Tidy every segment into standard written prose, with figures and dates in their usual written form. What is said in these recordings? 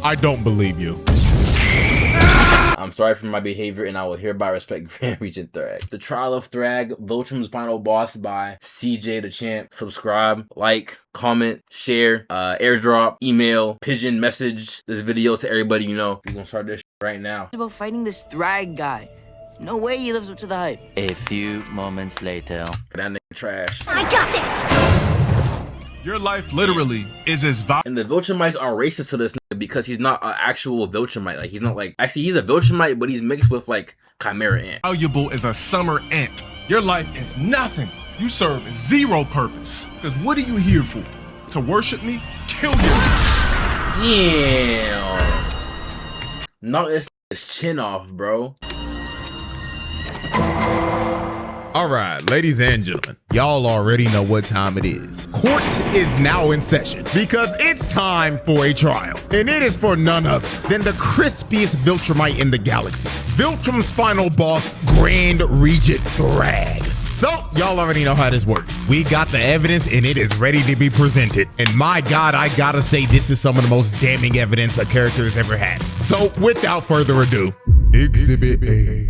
I don't believe you. I'm sorry for my behavior, and I will hereby respect Grand Regent Thragg. The Trial of Thragg, Viltrum's final boss by CJ the Champ. Subscribe, like, comment, share, airdrop, email, pigeon message this video to everybody you know. We're gonna start this right now. It's about fighting this Thragg guy. No way he lives up to the hype. A few moments later. That nigga trash. I got this! Your life literally is as valuable. And the Viltrumites are racist to this nigga because he's not an actual Viltrumite. Like, he's not like... Actually, he's a Viltrumite, but he's mixed with, like, Chimera Ant. As a summer ant. Your life is nothing. You serve zero purpose. Because what are you here for? To worship me? Kill you. Damn. Knock this chin off, bro. Alright, ladies and gentlemen, y'all already know what time it is. Court is now in session because it's time for a trial. And it is for none other than the crispiest Viltrumite in the galaxy. Viltrum's final boss, Grand Regent Thragg. So, y'all already know how this works. We got the evidence and it is ready to be presented. And my God, I gotta say this is some of the most damning evidence a character has ever had. So, without further ado, Exhibit A.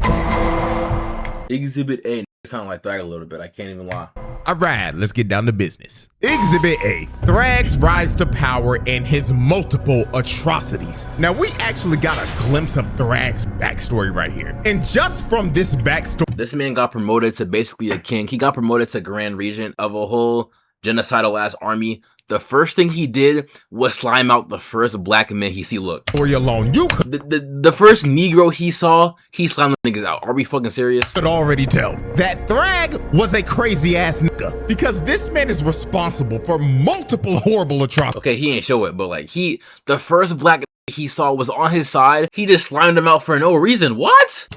Exhibit A. Sound like Thragg a little bit, I can't even lie. Alright, let's get down to business. Exhibit A, Thragg's rise to power and his multiple atrocities. Now we actually got a glimpse of Thragg's backstory right here. And just from this backstory, this man got promoted to basically a king. He got promoted to Grand Regent of a whole genocidal ass army. The first thing he did was slime out the first black man he see. Look, alone, you could the first Negro he saw, he slimed the niggas out. Are we fucking serious? already tell that Thragg was a crazy ass nigga because this man is responsible for multiple horrible atrocities. Okay, he ain't show it, but like the first black he saw was on his side. He just slimed them out for no reason. What?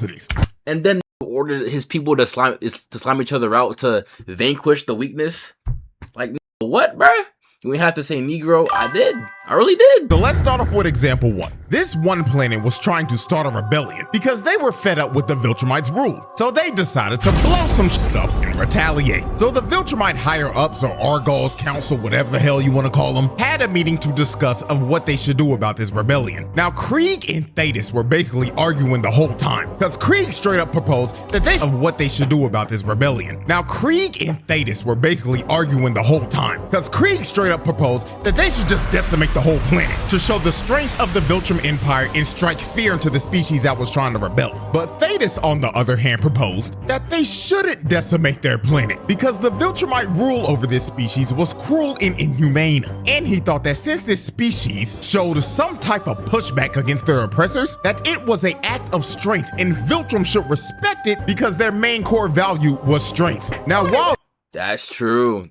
And then ordered his people to slime each other out to vanquish the weakness. Like, what, bruh? You ain't have to say Negro. I did. I really did. So let's start off with example 1. This one planet was trying to start a rebellion because they were fed up with the Viltrumites' rule. So they decided to blow some shit up and retaliate. So the Viltrumite higher-ups, or Argall's council, whatever the hell you want to call them, had a meeting to discuss of what they should do about this rebellion. Now Krieg and Thetis were basically arguing the whole time because Krieg straight up proposed that they of what they should do about this rebellion. Now Krieg and Thetis were basically arguing the whole time because Krieg straight up proposed that they should just decimate the whole planet to show the strength of the Viltrum Empire and strike fear into the species that was trying to rebel. But Thetis, on the other hand, proposed that they shouldn't decimate their planet because the Viltrumite rule over this species was cruel and inhumane. And he thought that since this species showed some type of pushback against their oppressors, that it was an act of strength and Viltrum should respect it because their main core value was strength. Now, while That's true.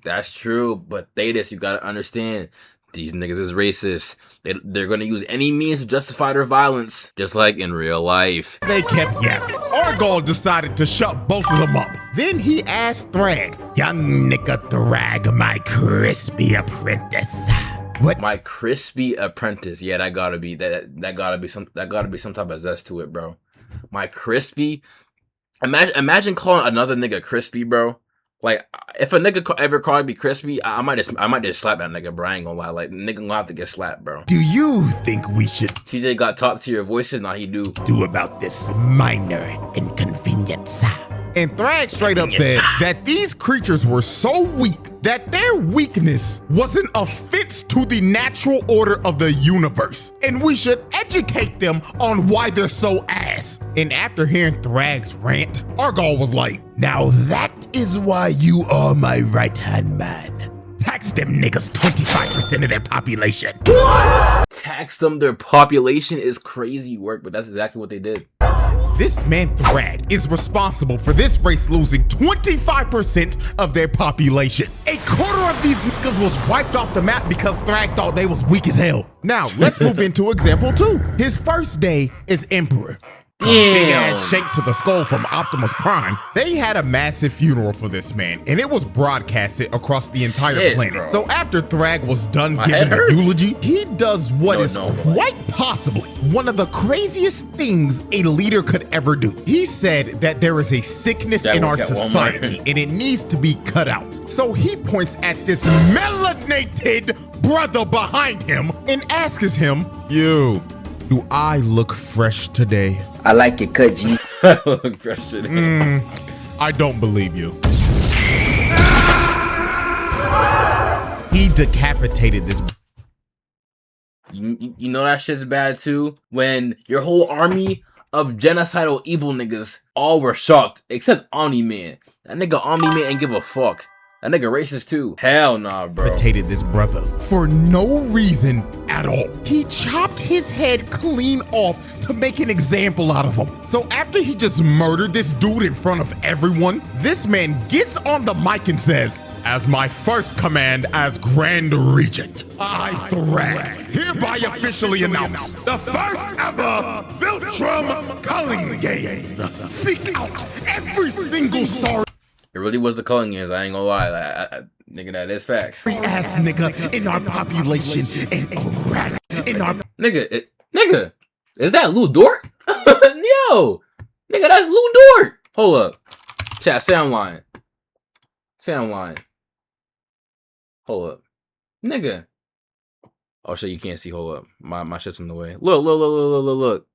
But Thetis, you gotta understand, these niggas is racist. They're gonna use any means to justify their violence, just like in real life. they kept yapping, Argall decided to shut both of them up. Then he asked Thragg, "Young nigga Thragg, my crispy apprentice. What My crispy apprentice. Yeah, that gotta be some type of zest to it, bro. My crispy. Imagine calling another nigga crispy, bro. Like, if a nigga ever called me crispy, I might just slap that nigga, bro. I ain't gonna lie. Like, nigga gonna have to get slapped, bro. do you think we should TJ got top tier voices, now he do. do about this minor inconvenience?" And Thragg straight up said that these creatures were so weak that their weakness was an offense to the natural order of the universe, and we should educate them on why they're so ass. And after hearing Thragg's rant, Argall was like, "Now that is why you are my right-hand man. Tax them niggas 25% of their population." Tax them, their population is crazy work, but that's exactly what they did. This man Thragg is responsible for this race losing 25% of their population. A quarter of these niggas was wiped off the map because Thragg thought they was weak as hell. Now, let's move into example 2. His first day as Emperor. Big ass shake to the skull from Optimus Prime. They had a massive funeral for this man, and it was broadcasted across the entire planet. Bro. So after Thragg was done giving the eulogy, he does what is quite possibly one of the craziest things a leader could ever do. He said that there is a sickness in our society and it needs to be cut out. So he points at this melanated brother behind him and asks him, "You, Do I look fresh today? I like it, cut G. Look fresh today. I don't believe you. He decapitated this. You know that shit's bad too? When your whole army of genocidal evil niggas all were shocked, except Omni-Man. That nigga Omni-Man ain't give a fuck. That nigga racist too. Hell nah, bro. Decapitated this brother for no reason at all. He chopped his head clean off to make an example out of him. So after he just murdered this dude in front of everyone, this man gets on the mic and says, "As my first command as Grand Regent, I, Thragg, hereby officially announce the first ever Viltrum culling games. Seek out every single sorry It really was the culling games. I ain't gonna lie. Nigga, that is facts. ass nigga in our population and erratic in our Nigga, is that Lou Dort? Yo, nigga, that's Lou Dort. Hold up, chat. Say I'm lying. Say I'm lying. Hold up, nigga. Oh shit, you can't see. Hold up, my shit's in the way. Look.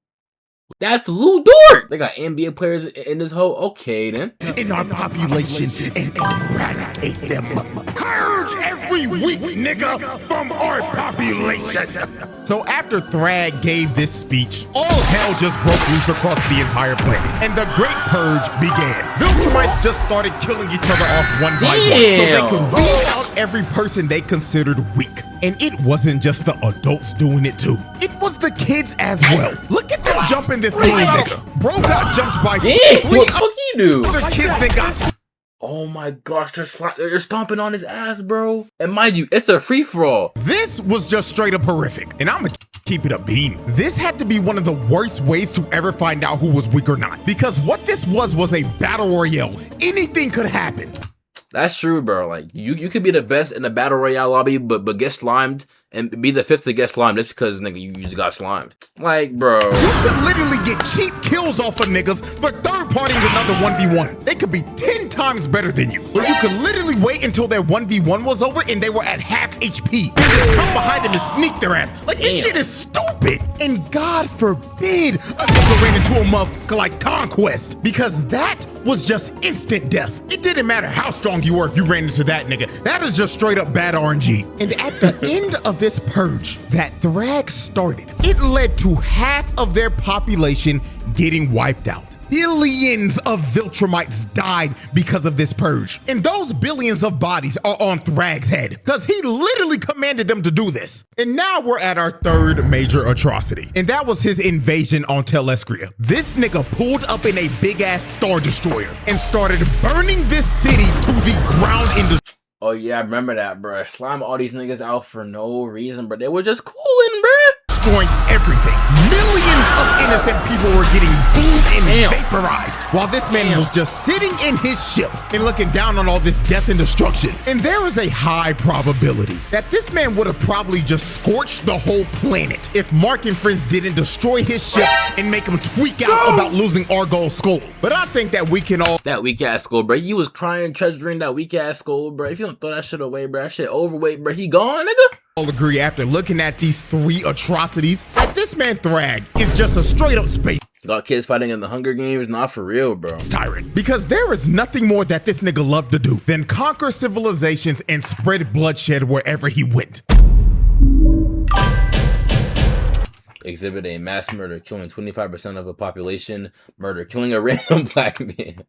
That's Lou Dort. They got NBA players in this whole. Okay then. in our population and eradicate them. Purge every weak nigga from our population. So after Thragg gave this speech, all hell just broke loose across the entire planet, and the Great Purge began. Viltrumites just started killing each other off one by one, so they could weed out every person they considered weak. And it wasn't just the adults doing it too. It was the kids as well. Look at them jumping this little nigga. Bro got jumped by Damn, three what the fuck he do? other kids that got. Oh my gosh, they're stomping on his ass, bro. And mind you, it's a free-for-all. This was just straight up horrific, and I'ma keep it a beam. This had to be one of the worst ways to ever find out who was weak or not, because what this was a battle royale. Anything could happen. That's true, bro. Like you could be the best in the battle royale lobby, but get slimed and be the fifth to get slimed just because nigga you just got slimed. Like, bro. You could literally get cheap kills off of niggas for third partying another 1v1. They could be 10 times better than you. Or you could literally wait until their 1v1 was over and they were at half HP. And just come behind them and sneak their ass. Like, this shit is stupid. And God forbid a nigga ran into a motherfucker like Conquest, because that was just instant death. It didn't matter how strong you were if you ran into that nigga. That is just straight up bad RNG. And at the end of this purge that Thragg started, it led to half of their population getting wiped out. Billions of Viltrumites died because of this purge. And those billions of bodies are on Thragg's head, because he literally commanded them to do this. And now we're at our third major atrocity, and that was his invasion on Telescria. This nigga pulled up in a big ass Star Destroyer and started burning this city to the ground in the. Oh yeah, I remember that, bro. Slime all these niggas out for no reason, bro. They were just cooling, bro. Destroying everything. Millions of innocent people were getting boomed and vaporized, while this man was just sitting in his ship and looking down on all this death and destruction. And there is a high probability that this man would have probably just scorched the whole planet if Mark and friends didn't destroy his ship and make him tweak out about losing Argol's skull. But I think that we can all. That weak ass skull, bro. You was crying, treasuring that weak ass skull, bro. If you don't throw that shit away, bro, that shit overweight, bro. He gone, nigga. All agree after looking at these three atrocities that this man Thragg is just a straight up space Got kids fighting in the Hunger Games, not for real, bro. tyrant. Because there is nothing more that this nigga loved to do than conquer civilizations and spread bloodshed wherever he went. Exhibit A: mass murder, killing 25% of the population. Murder, killing a random black man.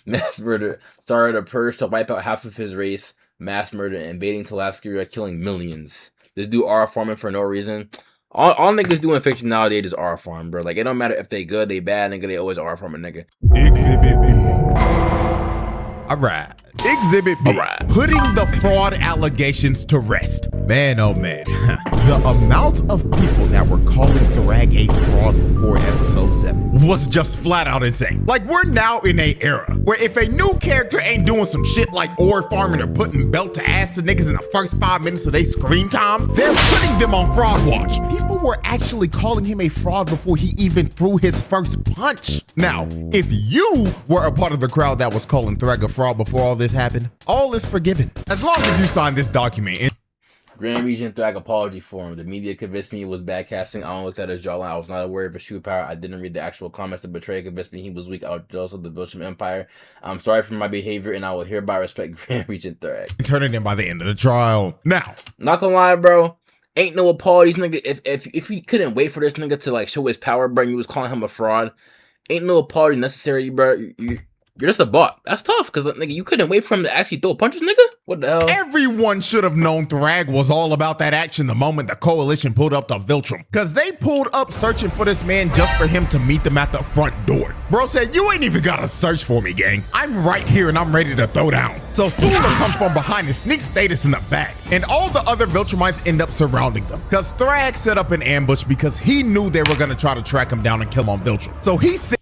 Mass murder, started a purge to wipe out half of his race. Mass murder, invading Telescria, killing millions. This dude R farming for no reason. All niggas doing fiction nowadays is R farm, bro. Like, it don't matter if they good, they bad, nigga. They always R farm a nigga. Exhibit B. Alright. Exhibit B. Alright. Putting the fraud allegations to rest. Man, oh man. The amount of people that were calling Thragg a fraud before episode 7 was just flat out insane. Like, we're now in a era where if a new character ain't doing some shit like ore farming or putting belt to ass to niggas in the first 5 minutes of their screen time, they're putting them on fraud watch. People were actually calling him a fraud before he even threw his first punch. Now, if you were a part of the crowd that was calling Thragg a fraud before all this happened, all is forgiven. As long as you sign this document. Grand Regent Thragg apology form. The media convinced me it was bad casting. I only looked at his jawline. I was not aware of his true power. I didn't read the actual comments. The betrayer convinced me he was weak. I was jealous of the Viltrum Empire. I'm sorry for my behavior, and I will hereby respect Grand Regent Thragg. Turn it in by the end of the trial. Now, not gonna lie, bro. Ain't no apologies, nigga. If you couldn't wait for this nigga to like show his power, bro, and you was calling him a fraud, ain't no apology necessary, bro. You're just a bot. That's tough, because, nigga, you couldn't wait for him to actually throw punches, nigga? What the hell? Everyone should have known Thragg was all about that action the moment the coalition pulled up to Viltrum, because they pulled up searching for this man just for him to meet them at the front door. Bro said, you ain't even gotta search for me, gang. I'm right here and I'm ready to throw down. So Thula comes from behind and sneaks Status in the back, and all the other Viltrumites end up surrounding them, because Thragg set up an ambush because he knew they were gonna try to track him down and kill him on Viltrum. So he said,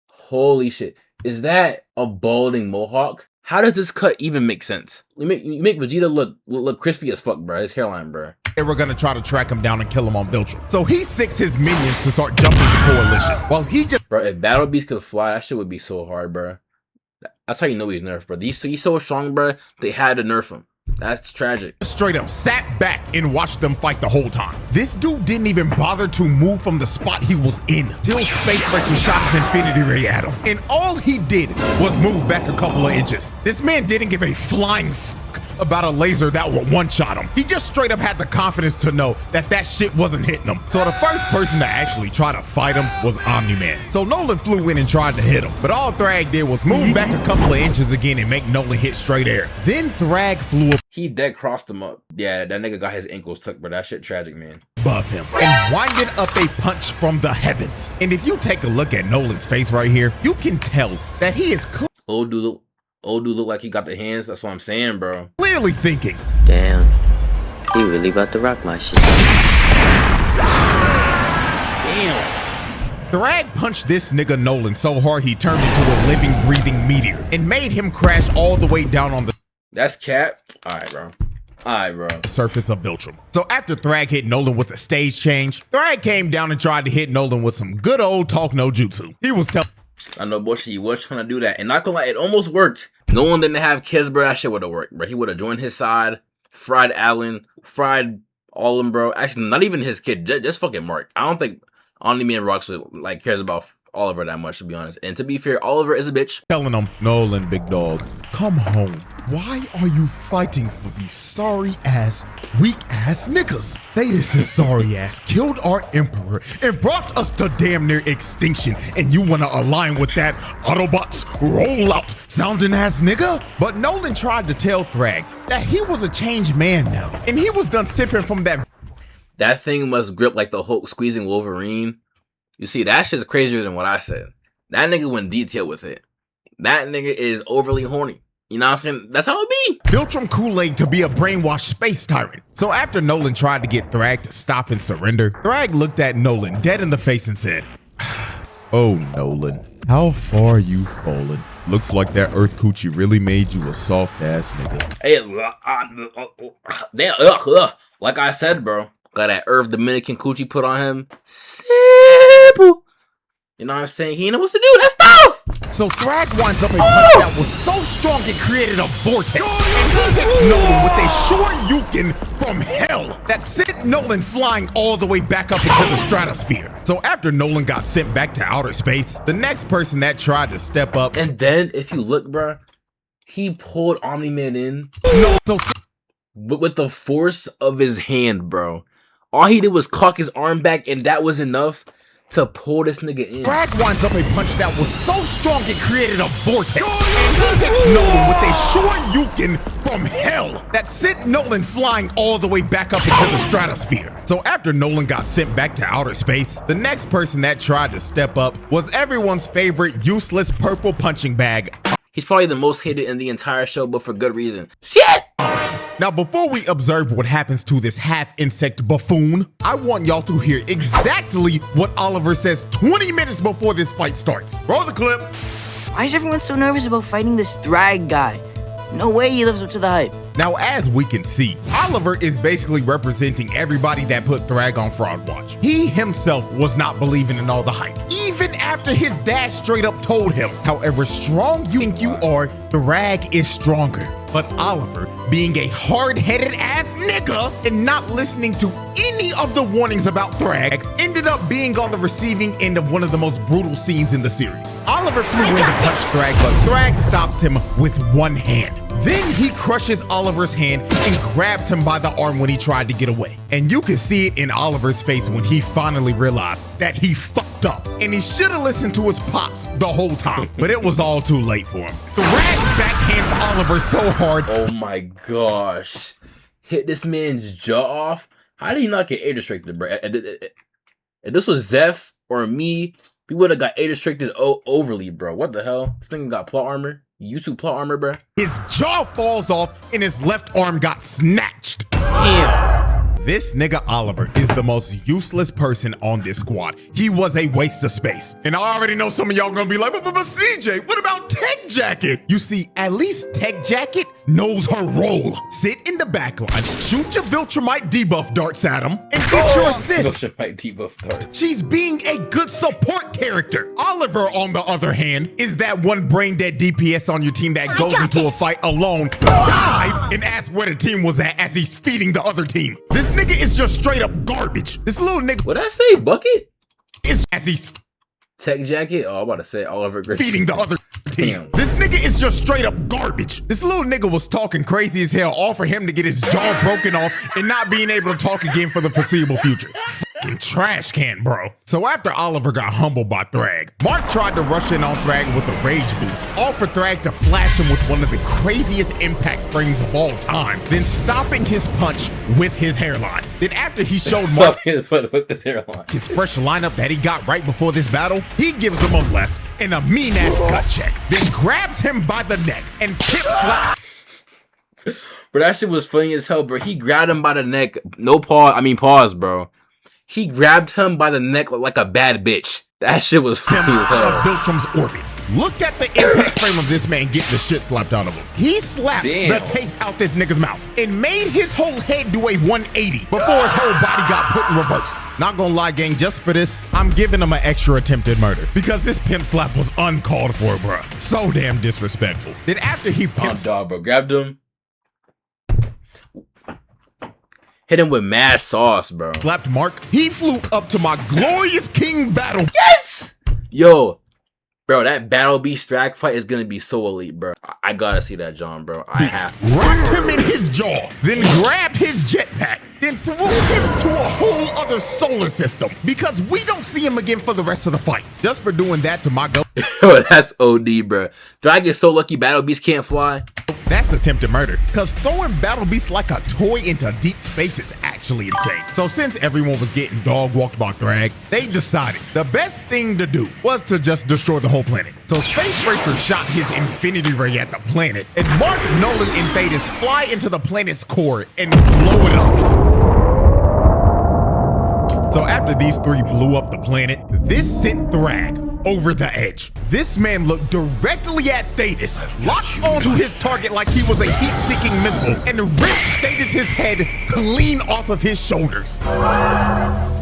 holy shit. Is that a balding mohawk? How does this cut even make sense? You make Vegeta look crispy as fuck, bro. His hairline, bro. They were gonna try to track him down and kill him on Viltrum. So he sicks his minions to start jumping the coalition. While he just... Bro, if Battle Beast could fly, that shit would be so hard, bro. That's how you know he's nerfed, bro. He's so strong, bro. They had to nerf him. That's tragic. Straight up sat back and watched them fight the whole time. This dude didn't even bother to move from the spot he was in till Space Racer shot his Infinity Ray at him. And all he did was move back a couple of inches. This man didn't give a flying fuck about a laser that would one-shot him. He just straight up had the confidence to know that that shit wasn't hitting him. So the first person to actually try to fight him was Omni-Man. So Nolan flew in and tried to hit him, but all Thragg did was move back a couple of inches again and make Nolan hit straight air. Then Thragg flew up. He dead crossed him up. Yeah, that nigga got his ankles tucked, but that shit tragic, man. Above him and winded up a punch from the heavens. And if you take a look at Nolan's face right here, you can tell that he is old dude look like he got the hands. That's what I'm saying, bro. Clearly thinking, damn, he really about to rock my shit. Damn. Thragg punched this nigga Nolan so hard he turned into a living, breathing meteor and made him crash all the way down on the... That's cap. Alright, bro. Surface of Viltrum. So after Thragg hit Nolan with a stage change, Thragg came down and tried to hit Nolan with some good old talk no jutsu. He was telling... I know, boy, he was trying to do that. And not gonna lie, it almost worked. Nolan didn't have kids, bro. That shit would have worked, bro. He would have joined his side, fried Alan, fried all of them, bro. Actually, not even his kid, just fucking Mark. I don't think Omni-Man Rocks like cares about Oliver that much, to be honest. And to be fair, Oliver is a bitch. Telling him, Nolan, big dog, come home. Why are you fighting for these sorry-ass, weak-ass niggas? They this sorry-ass killed our emperor and brought us to damn near extinction, and you wanna align with that Autobots rollout sounding ass nigga? But Nolan tried to tell Thragg that he was a changed man now, and he was done sipping from that. That thing must grip like the Hulk squeezing Wolverine. You see, that shit's crazier than what I said. That nigga went detail with it. That nigga is overly horny. You know what I'm saying? That's how it be. Viltrum Kool-Aid to be a brainwashed space tyrant. So after Nolan tried to get Thragg to stop and surrender, Thragg looked at Nolan dead in the face and said, oh, Nolan, how far you fallen? Looks like that Earth Coochie really made you a soft-ass nigga. Hey, like I said, bro, got that Earth Dominican Coochie put on him. Simple. You know what I'm saying? He know what to do. That's tough. So Thragg winds up a punch that was so strong it created a vortex. And he hits Nolan with a Shoryuken from hell that sent Nolan flying all the way back up into the stratosphere. So after Nolan got sent back to outer space, the next person that tried to step up. And then, if you look, bro, he pulled Omni-Man in. But with the force of his hand, bro. All he did was cock his arm back, and that was enough to pull this nigga in. Thragg winds up a punch that was so strong it created a vortex. And he hits Nolan with a Shoryuken from hell that sent Nolan flying all the way back up into the stratosphere. So after Nolan got sent back to outer space, the next person that tried to step up was everyone's favorite useless purple punching bag. He's probably the most hated in the entire show, but for good reason. Shit! Now, before we observe what happens to this half-insect buffoon, I want y'all to hear exactly what Oliver says 20 minutes before this fight starts. Roll the clip. Why is everyone so nervous about fighting this Thragg guy? No way he lives up to the hype. Now, as we can see, Oliver is basically representing everybody that put Thragg on Fraud Watch. He himself was not believing in all the hype, even after his dad straight up told him, however strong you think you are, Thragg is stronger. But Oliver, being a hard-headed ass nigga and not listening to any of the warnings about Thragg, ended up being on the receiving end of one of the most brutal scenes in the series. Oliver flew in to punch Thragg, but Thragg stops him with one hand. Then he crushes Oliver's hand and grabs him by the arm when he tried to get away. And you can see it in Oliver's face when he finally realized that he fucked up. And he should have listened to his pops the whole time, but it was all too late for him. Thragg backhands Oliver so hard. Oh my gosh. Hit this man's jaw off? How did he not get A-distracted, bro? If this was Zeph or me, we would have got A-distracted overly, bro. What the hell? This thing got plot armor? YouTube plot armor, bro? His jaw falls off and his left arm got snatched. Damn. This nigga Oliver is the most useless person on this squad. He was a waste of space. And I already know some of y'all gonna be like, but CJ, what about Tech Jacket? You see, at least Tech Jacket knows her role. Sit in the back line, shoot your Viltrumite debuff darts at him, and get your assist. Viltrumite debuff darts. She's being a good support character. Oliver, on the other hand, is that one brain dead DPS on your team that goes into a fight alone, dies, and asks where the team was at as he's feeding the other team. This nigga is just straight up garbage. This little nigga. What'd I say? Bucket? Is as he's Tech Jacket? Oh, I'm about to say Oliver Griffin. feeding the other team. Damn. This nigga is just straight up garbage. This little nigga was talking crazy as hell, all for him to get his jaw broken off and not being able to talk again for the foreseeable future. Fucking trash can, bro. So after Oliver got humbled by Thragg, Mark tried to rush in on Thragg with a rage boost, all for Thragg to flash him with one of the craziest impact frames of all time, then stopping his punch with his hairline. Then after he showed Mark with this hairline. his fresh lineup that he got right before this battle, he gives him a left and a mean-ass gut check, then grabs him by the neck and hip slaps. But that shit was funny as hell, bro. He grabbed him by the neck. No pause. I mean, pause, bro. He grabbed him by the neck like a bad bitch. That shit was funny as out of hell. Viltrum's orbit. Look at the impact frame of this man getting the shit slapped out of him. He slapped the taste out this nigga's mouth and made his whole head do a 180 before his whole body got put in reverse. Not gonna lie, gang, just for this, I'm giving him an extra attempted murder because this pimp slap was uncalled for, bruh. So damn disrespectful. Then after he pimp Dog, bro. Grabbed him. Hit him with mad sauce, bro. slapped Mark, he flew up to my glorious king battle. Yes! Yo, bro, that Battle Beast Thragg fight is gonna be so elite, bro. I gotta see that, John, bro. I have to. Rocked him in his jaw, then grabbed his jetpack, then threw him to a whole other solar system because we don't see him again for the rest of the fight. Just for doing that to my Yo, that's OD, bro. Thragg is so lucky Battle Beast can't fly. That's attempted murder, because throwing Battle Beast like a toy into deep space is actually insane. So since everyone was getting dog walked by Thragg, they decided the best thing to do was to just destroy the whole planet. So Space Racer shot his infinity ray at the planet, and Mark, Nolan, and Thetis fly into the planet's core and blow it up. So after these three blew up the planet, this sent Thragg over the edge. This man looked directly at Thetis, locked onto his target like he was a heat-seeking missile, and ripped Thetis' head clean off of his shoulders.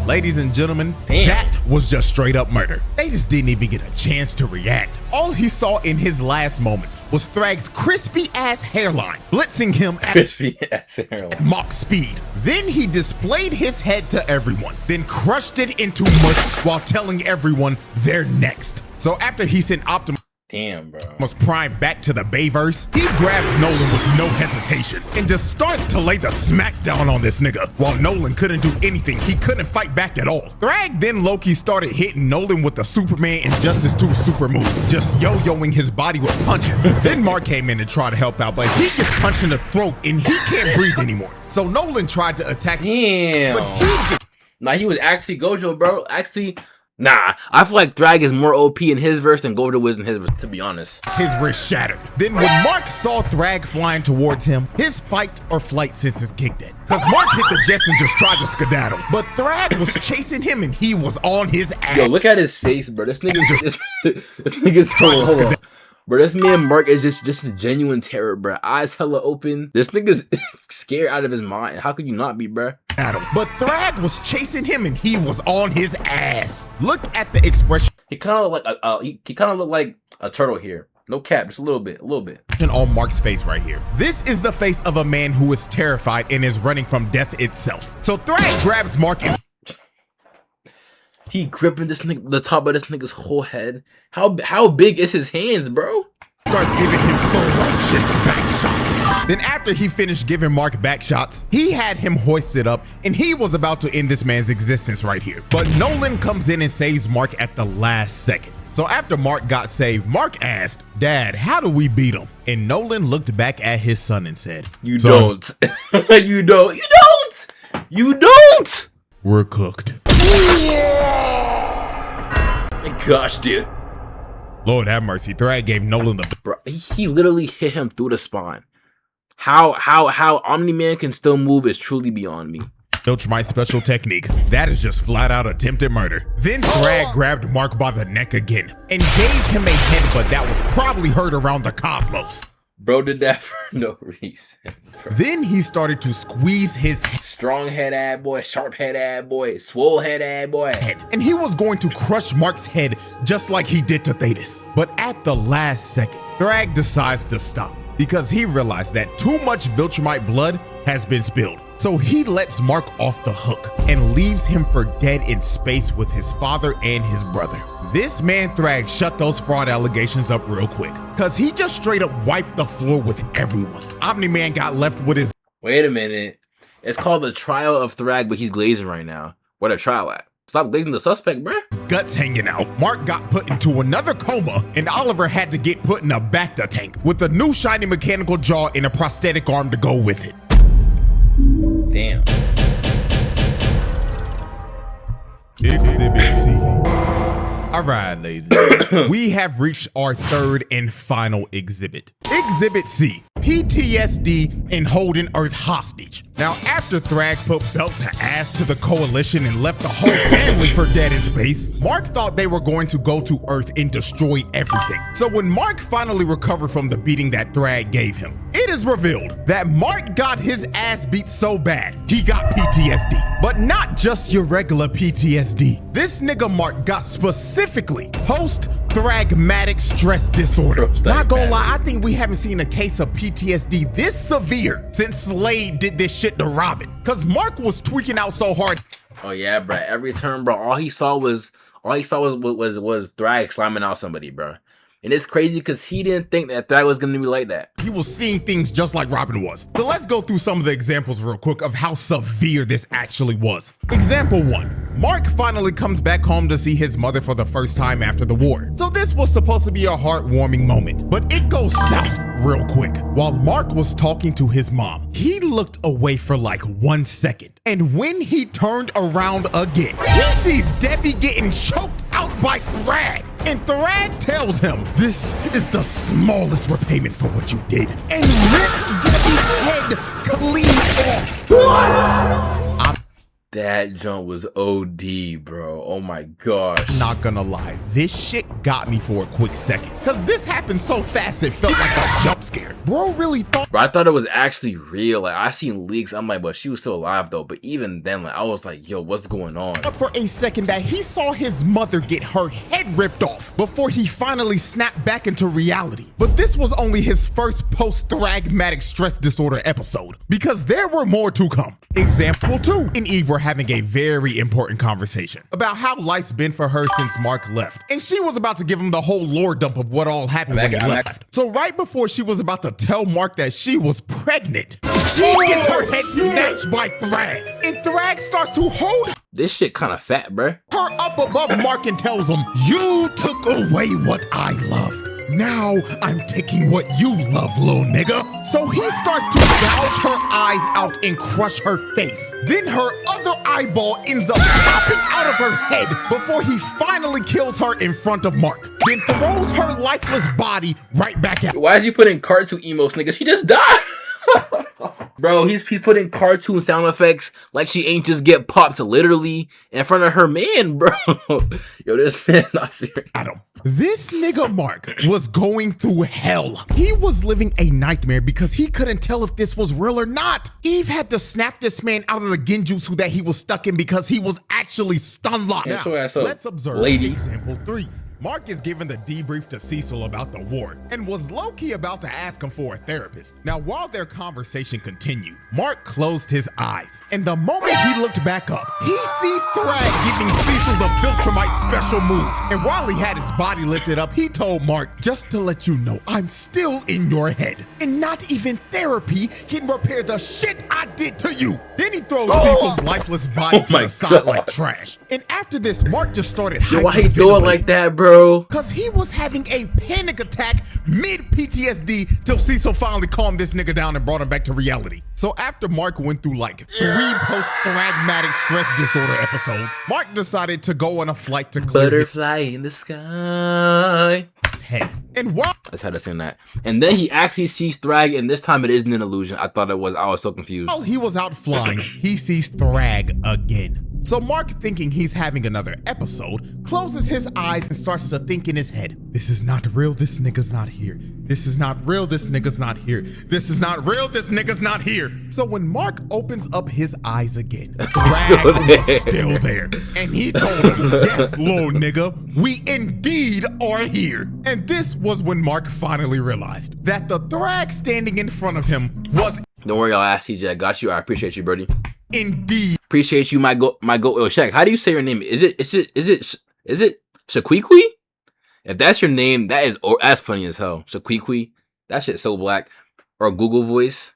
Ladies and gentlemen, that was just straight up murder. Thetis didn't even get a chance to react. All he saw in his last moments was Thragg's crispy-ass hairline, blitzing him at Mach speed. Then he displayed his head to everyone, then crushed it into mush while telling everyone they're next. So after he sent Optimus Prime back to the Bayverse, he grabs Nolan with no hesitation and just starts to lay the smackdown on this nigga. While Nolan couldn't do anything, he couldn't fight back at all. Thragg then low-key started hitting Nolan with the Superman Injustice 2 super move, just yo-yoing his body with punches. Then Mark came in and tried to help out, but he gets punched in the throat and he can't breathe anymore. So Nolan tried to attack him, but he was actually Gojo, bro. Actually, nah, I feel like Thragg is more OP in his verse than Gojo is in his verse, to be honest. His wrist shattered. Then when Mark saw Thragg flying towards him, his fight or flight senses kicked in. Cause Mark hit the jets and just tried to skedaddle. But Thragg was chasing him and he was on his ass. Yo, look at his face, bro. This nigga's so Bro, this man Mark is just a genuine terror, bro. Eyes hella open. This nigga's scared out of his mind. How could you not be, bro? But Thragg was chasing him and he was on his ass. Look at the expression. He kind of looked like a turtle here. No cap, just a little bit. On Mark's face right here. This is the face of a man who is terrified and is running from death itself. So Thragg grabs Mark and he gripping this nigga, the top of this nigga's whole head. How big is his hands, bro? Starts giving him ferocious back shots. Then after he finished giving Mark back shots, he had him hoisted up and he was about to end this man's existence right here. But Nolan comes in and saves Mark at the last second. So after Mark got saved, Mark asked, "Dad, how do we beat him?" And Nolan looked back at his son and said, You "Son, don't. You don't. We're cooked." Gosh, dude. Lord have mercy. Thragg gave Nolan the... Bro, he literally hit him through the spine. How Omni-Man can still move is truly beyond me. Viltrumite special technique. That is just flat out attempted murder. Then Thragg grabbed Mark by the neck again and gave him a headbutt that was probably heard around the cosmos. Bro did that for no reason. Then he started to squeeze his strong head ad boy, sharp head ad boy, swole head ad boy. And he was going to crush Mark's head just like he did to Thetis. But at the last second, Thragg decides to stop because he realized that too much Viltrumite blood has been spilled. So he lets Mark off the hook and leaves him for dead in space with his father and his brother. This man Thragg shut those fraud allegations up real quick because he just straight up wiped the floor with everyone. Omni-Man got left with his... Wait a minute. It's called the trial of Thragg, but he's glazing right now. Where the trial at? Stop glazing the suspect, bruh. Guts hanging out. Mark got put into another coma and Oliver had to get put in a Bacta tank with a new shiny mechanical jaw and a prosthetic arm to go with it. Damn. Exhibit C. All right, ladies. We have reached our third and final exhibit. Exhibit C. PTSD and holding Earth hostage. Now, after Thragg put belt to ass to the coalition and left the whole family for dead in space, Mark thought they were going to go to Earth and destroy everything. So when Mark finally recovered from the beating that Thragg gave him, it is revealed that Mark got his ass beat so bad, he got PTSD. But not just your regular PTSD. This nigga Mark got specifically post-thragmatic stress disorder. Not gonna lie, I think we haven't seen a case of PTSD this severe since Slade did this shit to Robin. Cause Mark was tweaking out so hard. Oh yeah, bro. Every turn, bro, all he saw was Thragg slamming out somebody, bro. And it's crazy because he didn't think that Thragg was gonna be like that. He was seeing things just like Robin was. So let's go through some of the examples real quick of how severe this actually was. Example 1. Mark finally comes back home to see his mother for the first time after the war. So this was supposed to be a heartwarming moment, but it goes south real quick. While Mark was talking to his mom, he looked away for like 1 second. And when he turned around again, he sees Debbie getting choked out by Thragg. And Thragg tells him, "This is the smallest repayment for what you did," and rips Debbie's head clean off. That jump was OD, bro. Oh my gosh. Not gonna lie, this shit got me for a quick second. Cause this happened so fast it felt like a jump scare. Bro really thought... Bro, I thought it was actually real. Like, I seen leaks. I'm like, but she was still alive though. But even then, like, I was like, yo, what's going on? For a second that he saw his mother get her head ripped off before he finally snapped back into reality. But this was only his first post-thragmatic stress disorder episode, because there were more to come. Example 2. And Eve were having a very important conversation about how life's been for her since Mark left. And she was about to give him the whole lore dump of what all happened when he left. So right before she was about to tell Mark that she was pregnant, she gets her head snatched by Thragg. And Thragg starts to hold this shit kind of fat, bruh. her up above Mark and tells him, "You took away what I loved. Now I'm taking what you love, little nigga." So he starts to gouge her eyes out and crush her face. Then her other eyeball ends up popping out of her head before he finally kills her in front of Mark. Then throws her lifeless body right back at. Why is he putting cartoon emotes, nigga? She just died. Bro, he's putting cartoon sound effects like she ain't just get popped literally in front of her man, bro. Yo, this man not serious. Adam. This nigga Mark was going through hell. He was living a nightmare because he couldn't tell if this was real or not. Eve had to snap this man out of the genjutsu that he was stuck in because he was actually stun locked. Now, let's observe example 3. Mark is giving the debrief to Cecil about the war and was low-key about to ask him for a therapist. Now, while their conversation continued, Mark closed his eyes, and the moment he looked back up, he sees Thragg giving Cecil the Viltrumite special move. And while he had his body lifted up, he told Mark, just to let you know, I'm still in your head, and not even therapy can repair the shit I did to you. Then he throws Cecil's lifeless body to the side like trash. And after this, Mark just started why he throw it like that, bro? Cause he was having a panic attack mid PTSD till Cecil finally calmed this nigga down and brought him back to reality. So after Mark went through like 3 post-thragmatic stress disorder episodes, Mark decided to go on a flight to clear Butterfly in the sky. his head. And while That's how to sing that. And then he actually sees Thragg, and this time it isn't an illusion. I thought it was. I was so confused. while he was out flying, he sees Thragg again. So Mark, thinking he's having another episode, closes his eyes and starts to think in his head, this is not real, this nigga's not here. This is not real, this nigga's not here. This is not real, this nigga's not here. So when Mark opens up his eyes again, Thragg was still there. And he told him, yes, little nigga, we indeed are here. And this was when Mark finally realized that the Thragg standing in front of him was Don't worry, I'll ask TJ. I got you. I appreciate you, Birdie. indeed Appreciate you, my go. Yo, Shaq, how do you say your name? Is it Shaquiqui? If that's your name, that's funny as hell. Shaquiqui. That shit's so black. Or Google Voice.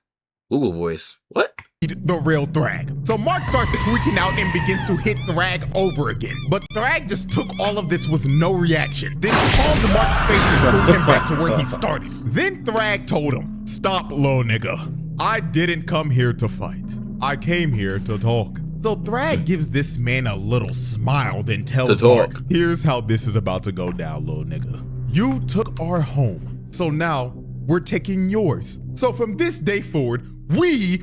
Google Voice. What? the real Thragg. So Mark starts freaking out and begins to hit Thragg over again. But Thragg just took all of this with no reaction, then palmed Mark's face and threw him back to where he started. Then Thragg told him, stop, low nigga. I didn't come here to fight. I came here to talk. So Thragg gives this man a little smile, then tells Mark, here's how this is about to go down, little nigga. You took our home, so now we're taking yours. So from this day forward, we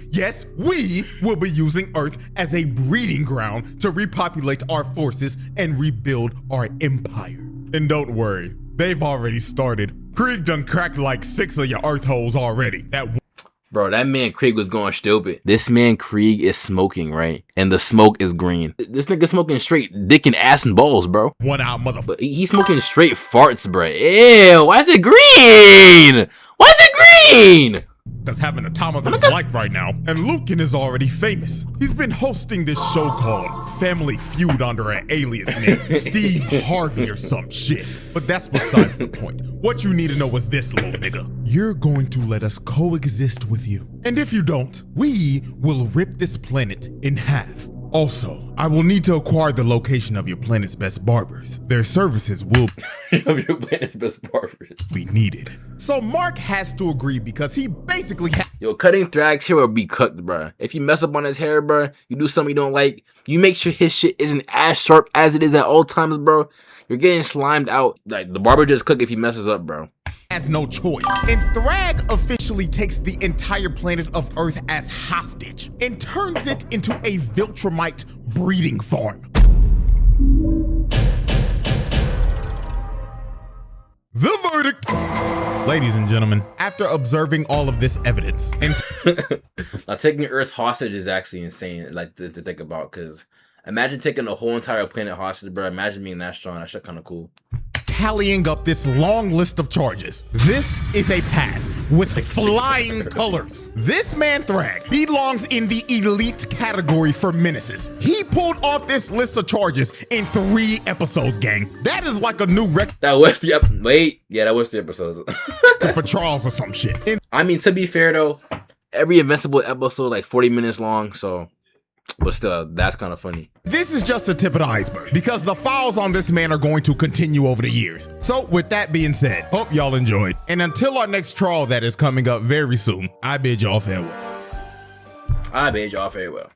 will be using Earth as a breeding ground to repopulate our forces and rebuild our empire. And don't worry, they've already started. Krieg done cracked like 6 of your Earth holes already. Bro, that man Krieg was going stupid. This man Krieg is smoking, right? And the smoke is green. This nigga smoking straight dick and ass and balls, bro. One out, motherfucker. He's smoking straight farts, bro. Ew, why is it green? Why is it green? That's having the time of his life right now. And Lucan is already famous. He's been hosting this show called Family Feud under an alias named Steve Harvey or some shit. But that's besides the point. What you need to know is this, little nigga. You're going to let us coexist with you. And if you don't, we will rip this planet in half. Also, I will need to acquire the location of your planet's best barbers. Their services will of your planet's best barbers be needed. So Mark has to agree because he basically Yo, cutting Thragg's hair will be cut, bro. If you mess up on his hair, bro, you do something you don't like, you make sure his shit isn't as sharp as it is at all times, bro. You're getting slimed out. Like, the barber just cook if he messes up, bro. Has no choice. And Thragg officially takes the entire planet of Earth as hostage and turns it into a Viltrumite breeding farm. The verdict. Ladies and gentlemen, after observing all of this evidence and now taking Earth hostage is actually insane, like to think about, because imagine taking the whole entire planet hostage, bro. Imagine being that strong. That shit kind of cool. Tallying up this long list of charges, this is a pass with flying colors. This man Thragg belongs in the elite category for menaces. He pulled off this list of charges in 3 episodes, gang. That is like a new record. That was the that was the episodes for Charles or some shit. I mean, to be fair though, every Invincible episode like 40 minutes long, so. But still, that's kind of funny. This is just the tip of the iceberg because the files on this man are going to continue over the years. So with that being said, hope y'all enjoyed. And until our next trial that is coming up very soon, I bid y'all farewell. I bid y'all farewell.